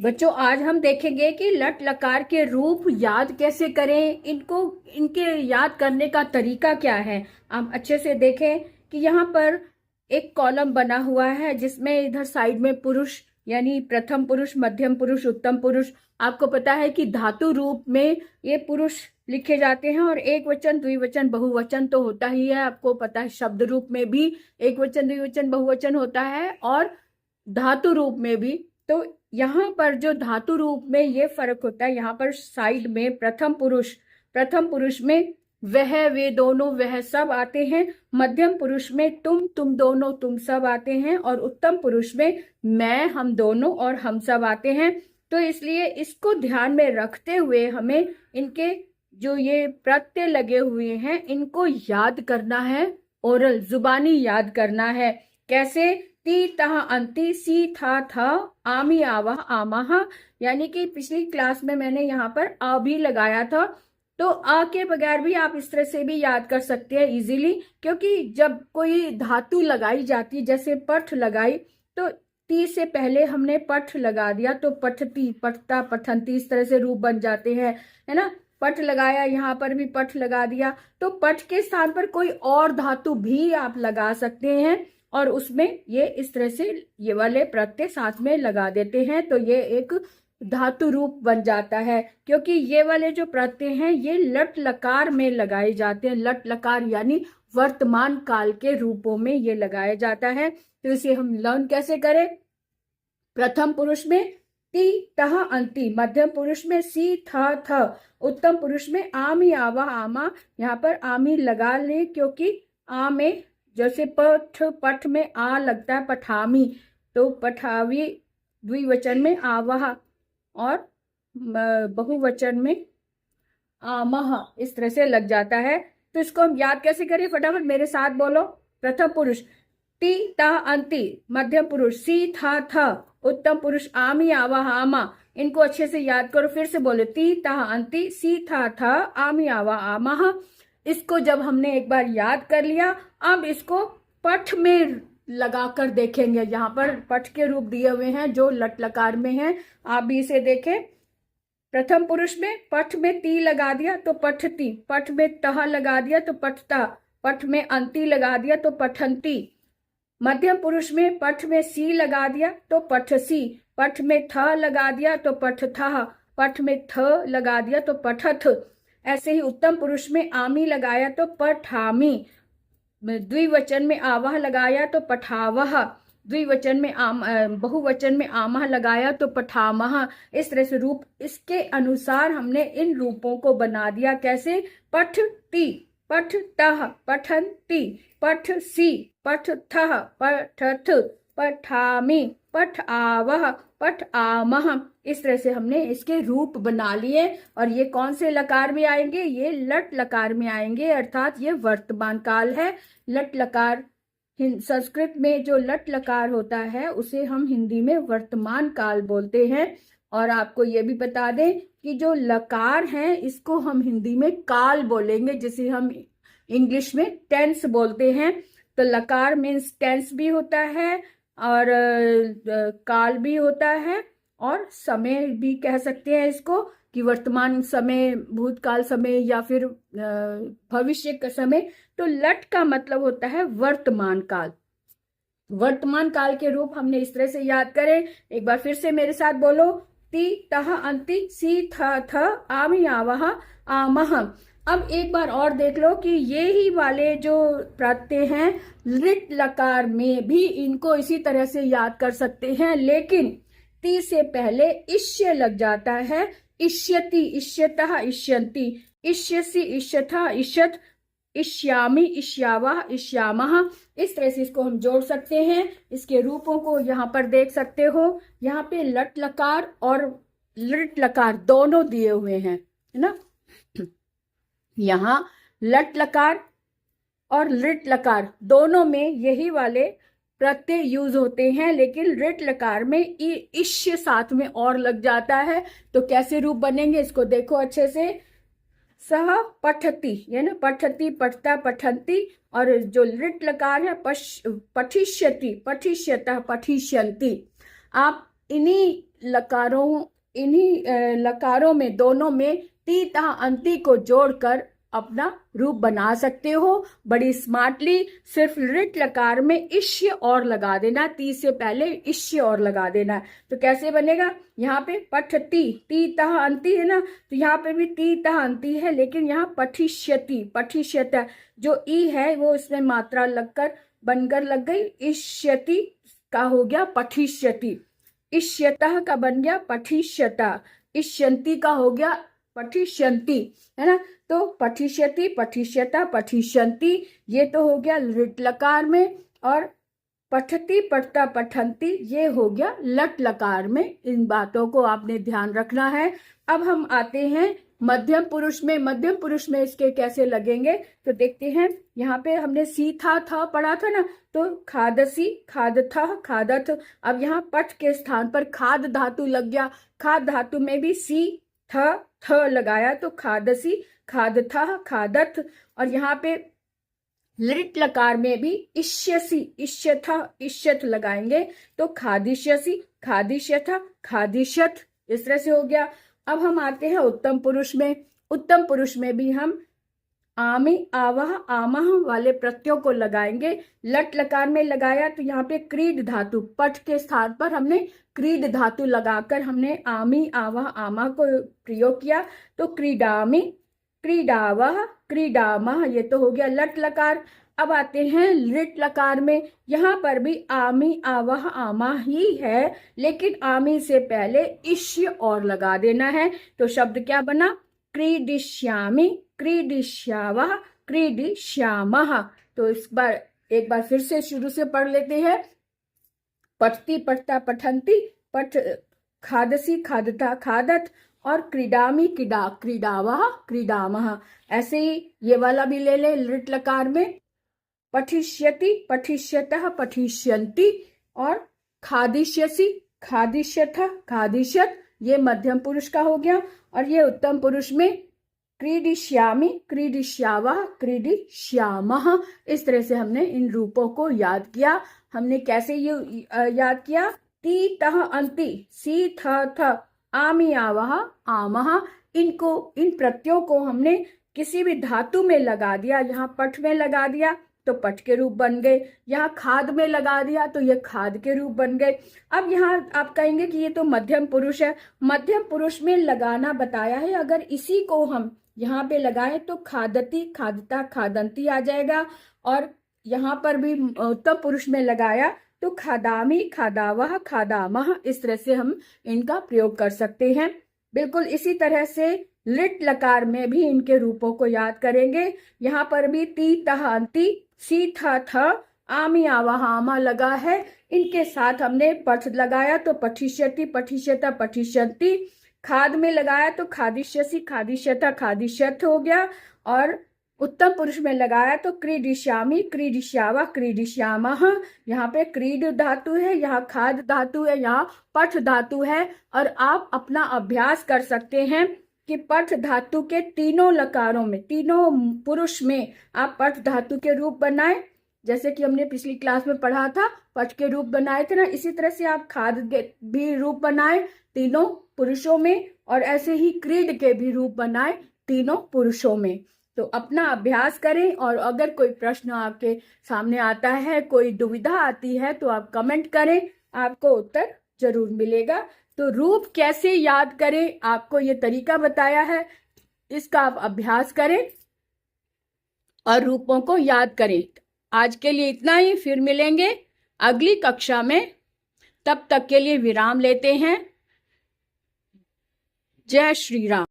बच्चों, आज हम देखेंगे कि लट लकार के रूप याद कैसे करें, इनके याद करने का तरीका क्या है। आप अच्छे से देखें कि यहाँ पर एक कॉलम बना हुआ है जिसमें इधर साइड में पुरुष यानी प्रथम पुरुष, मध्यम पुरुष, उत्तम पुरुष। आपको पता है कि धातु रूप में ये पुरुष लिखे जाते हैं और एक वचन, द्विवचन, बहुवचन तो होता ही है। आपको पता है शब्द रूप में भी एक वचन, द्विवचन, बहुवचन होता है और धातु रूप में भी। तो यहाँ पर जो धातु रूप में ये फर्क होता है, यहाँ पर साइड में प्रथम पुरुष में वह, वे, दोनों, वह सब आते हैं। मध्यम पुरुष में तुम दोनों, तुम सब आते हैं और उत्तम पुरुष में मैं, हम दोनों और हम सब आते हैं। तो इसलिए इसको ध्यान में रखते हुए हमें इनके जो ये प्रत्यय लगे हुए हैं इनको याद करना है, ओरल जुबानी याद करना है। कैसे? ती तह अंति, सी था, आमी आवाह आमाह। यानी कि पिछली क्लास में मैंने यहाँ पर आ भी लगाया था, तो आ के बगैर भी आप इस तरह से भी याद कर सकते हैं इजीली, क्योंकि जब कोई धातु लगाई जाती है, जैसे पठ लगाई, तो ती से पहले हमने पठ लगा दिया तो पठती, पठता, पठंती, इस तरह से रूप बन जाते हैं, है ना। पठ लगाया, यहाँ पर भी पठ लगा दिया, तो पठ के स्थान पर कोई और धातु भी आप लगा सकते हैं और उसमें ये इस तरह से ये वाले प्रत्यय साथ में लगा देते हैं, तो ये एक धातु रूप बन जाता है। क्योंकि ये वाले जो प्रत्यय हैं ये लट लकार में लगाए जाते हैं। लट लकार यानी वर्तमान काल के रूपों में ये लगाया जाता है। तो इसे हम लर्न कैसे करें? प्रथम पुरुष में ती तह अंति, मध्यम पुरुष में सी थ, उत्तम पुरुष में आमी आवा आमा। यहाँ पर आमी लगा ले, क्योंकि आ में जैसे पठ में आ लगता है, पठामी, तो पठावी द्विवचन में आवाह और बहुवचन में आमह, इस तरह से लग जाता है। तो इसको हम याद कैसे करें? फटाफट मेरे साथ बोलो। प्रथम पुरुष ती ता अंति, मध्यम पुरुष सी था, उत्तम पुरुष आमी आवाह आमा। इनको अच्छे से याद करो। फिर से बोले, ती ता अंति, सी था, आमी आवाह आमाह। इसको जब हमने एक बार याद कर लिया, अब इसको पठ में लगाकर देखेंगे। यहाँ पर पठ के रूप दिए हुए हैं जो लट लकार में हैं, आप भी इसे देखें। प्रथम पुरुष में पठ में ती लगा दिया तो पठती, पठ में तह लगा दिया तो पठता, पठ में अंति लगा दिया तो पठंती। मध्यम पुरुष में पठ में सी लगा दिया तो पठसी, पठ में थ लगा दिया तो पठथा, पठ में थ लगा दिया तो पठथ। ऐसे ही उत्तम पुरुष में आमी लगाया तो पठामी, द्विवचन में आवाह लगाया तो पठावह, द्विवचन में बहुवचन में आमह लगाया तो पठामह। इस तरह से रूप इसके अनुसार हमने इन रूपों को बना दिया। कैसे? पठती, पठतः, पठन्ति, पठसी, पठथः, पठथ, पठामि, पठआवह, पठआमह। इस तरह से हमने इसके रूप बना लिए और ये कौन से लकार में आएंगे? ये लट लकार में आएंगे, अर्थात ये वर्तमान काल है। लट लकार संस्कृत में जो लट लकार होता है उसे हम हिंदी में वर्तमान काल बोलते हैं। और आपको ये भी बता दें कि जो लकार हैं इसको हम हिंदी में काल बोलेंगे, जिसे हम इंग्लिश में टेंस बोलते हैं। तो लकार मीन्स टेंस भी होता है और काल भी होता है और समय भी कह सकते हैं इसको, कि वर्तमान समय, भूतकाल समय या फिर भविष्य का समय। तो लट का मतलब होता है वर्तमान काल। वर्तमान काल के रूप हमने इस तरह से याद करें। एक बार फिर से मेरे साथ बोलो। ती तह अंति, सी थ, आमी आवाह आमह। अब एक बार और देख लो कि ये ही वाले जो प्रत्यय हैं लिट लकार में भी इनको इसी तरह से याद कर सकते हैं, लेकिन ती से पहले इष्य लग जाता है। इष्यति, इष्यतः, इष्यन्ति, इष्यसि, इष्यथा, इष्यत, इष्यामि, इष्यावः, इष्यामः। इस तरह से इसको हम जोड़ सकते हैं। इसके रूपों को यहाँ पर देख सकते हो। यहाँ पे लट लकार और लिट लकार दोनों दिए हुए हैं, है ना। यहाँ लट लकार और लिट लकार दोनों में यही वाले प्रत्यय यूज होते हैं, लेकिन लिट लकार में इष्य साथ में और लग जाता है। तो कैसे रूप बनेंगे इसको देखो अच्छे से। सह पठती, है ना, पठती, पठता, पठंती। और जो लिट लकार है पठिष्यति, पठिष्यतः, पठिष्यन्ति। आप इन्हीं इन्हीं लकारों में दोनों में ती तह अंति को जोड़कर अपना रूप बना सकते हो बड़ी स्मार्टली। सिर्फ लिट लकार में इश्य और लगा देना, ती से पहले इश्य और लगा देना। तो कैसे बनेगा, यहाँ पे पठती, ती तह अंति है ना, तो यहाँ पे भी ती तह अंति है, लेकिन यहाँ पठिष्यति, पठिष्यत जो ई है वो इसमें मात्रा लगकर बनकर लग गई, इष्यति का हो गया पठिष्यति, इष्यतः का बन गया पठिष्यता, इष्यंती का हो गया पठिष्यंती, है ना। तो पठिष्यति, पठिष्यता, पठिष्यंती ये तो हो गया लिट लकार में, और पठती, पठता, पठंती ये हो गया लट लकार में। इन बातों को आपने ध्यान रखना है। अब हम आते हैं मध्यम पुरुष में। मध्यम पुरुष में इसके कैसे लगेंगे तो देखते हैं। यहाँ पे हमने सी था पढ़ा था ना, तो खादसी, खादथा, खादथ। अब यहाँ पठ के स्थान पर खाद धातु लग गया, खाद धातु में भी सी थ लगाया तो खादसी, खादथा, खादथ। और यहाँ पे लिट लकार में भी इष्यसी, इष्यथा, इष्यथ लगाएंगे तो खादिष्यसी, खादिष्यथा, खादिष्यथ, इस तरह से हो गया। अब हम आते हैं उत्तम पुरुष में। उत्तम पुरुष में भी हम आमी, आवह, आमह वाले प्रत्ययों को लगाएंगे। लट लकार में लगाया तो यहाँ पे क्रीड धातु, पठ के स्थान पर हमने क्रीड धातु लगाकर हमने आमी, आवह, आमा को प्रयोग किया तो क्रीडामी, क्रीडावह, क्रीडामह, ये तो हो गया लट लकार। अब आते हैं लिट लकार में। यहाँ पर भी आमी, आवह, आमा ही है, लेकिन आमी से पहले इष्य और लगा देना है। तो शब्द क्या बना, क्रीडिष्यामि, क्रीडिष्यावह, क्रीडिष्यामः। तो इस बार एक बार फिर से शुरू से पढ़ लेते हैं। पठती, पठता, पठंती, पठ, खादसी, खादता, खादत, और क्रीडामी, क्रीडा, क्रीडावह, क्रीडामः। ऐसे ही ये वाला भी ले ले लिट लकार में, पठिष्यति, पठिष्यतः, पठिष्यन्ति, और खादिष्यसि, खादिष्यथ, खादिष्यत, ये मध्यम पुरुष का हो गया। और ये उत्तम पुरुष में क्रीडिष्यामि, क्रीडिष्यावः, क्रीडिष्यामः। इस तरह से हमने इन रूपों को याद किया। हमने कैसे ये याद किया, ती तह अंति, सी थ, आमी, आवह, आमः, इनको, इन प्रत्ययों को हमने किसी भी धातु में लगा दिया। यहाँ पठ में लगा दिया तो पठ के रूप बन गए, यहाँ खाद में लगा दिया तो ये खाद के रूप बन गए। अब यहाँ आप कहेंगे कि ये तो मध्यम पुरुष है, मध्यम पुरुष में लगाना बताया है, अगर इसी को हम यहाँ पे लगाएं तो खादती, खादता, खादंती आ जाएगा। और यहाँ पर भी उत्तम पुरुष में लगाया तो खादामी, खादावह, खादामह, इस तरह से हम इनका प्रयोग कर सकते हैं। बिल्कुल इसी तरह से लिट लकार में भी इनके रूपों को याद करेंगे। यहाँ पर भी ती तह अंति, सी थ, आमी, आवह, आमा लगा है, इनके साथ हमने पठ लगाया तो पठिष्यति, पठिष्यता, पठिष्यन्ति। खाद में लगाया तो खादिष्यसि, खादिष्यता, खादिष्यथ हो गया। और उत्तम पुरुष में लगाया तो क्रीडिष्यामि, क्रीडिष्यावः, क्रीडिष्यामः। यहाँ पे क्रीड धातु है, यहाँ खाद धातु है, यहाँ पठ धातु है। और आप अपना अभ्यास कर सकते हैं कि पठ धातु के तीनों लकारों में, तीनों पुरुष में आप पठ धातु के रूप बनाए, जैसे कि हमने पिछली क्लास में पढ़ा था, पठ के रूप बनाए थे ना। इसी तरह से आप खाद के भी रूप बनाए तीनों पुरुषों में, और ऐसे ही क्रीड के भी रूप बनाए तीनों पुरुषों में। तो अपना अभ्यास करें, और अगर कोई प्रश्न आपके सामने आता है, कोई दुविधा आती है, तो आप कमेंट करें, आपको उत्तर जरूर मिलेगा। तो रूप कैसे याद करें, आपको ये तरीका बताया है, इसका आप अभ्यास करें और रूपों को याद करें। आज के लिए इतना ही, फिर मिलेंगे अगली कक्षा में। तब तक के लिए विराम लेते हैं। जय श्री राम।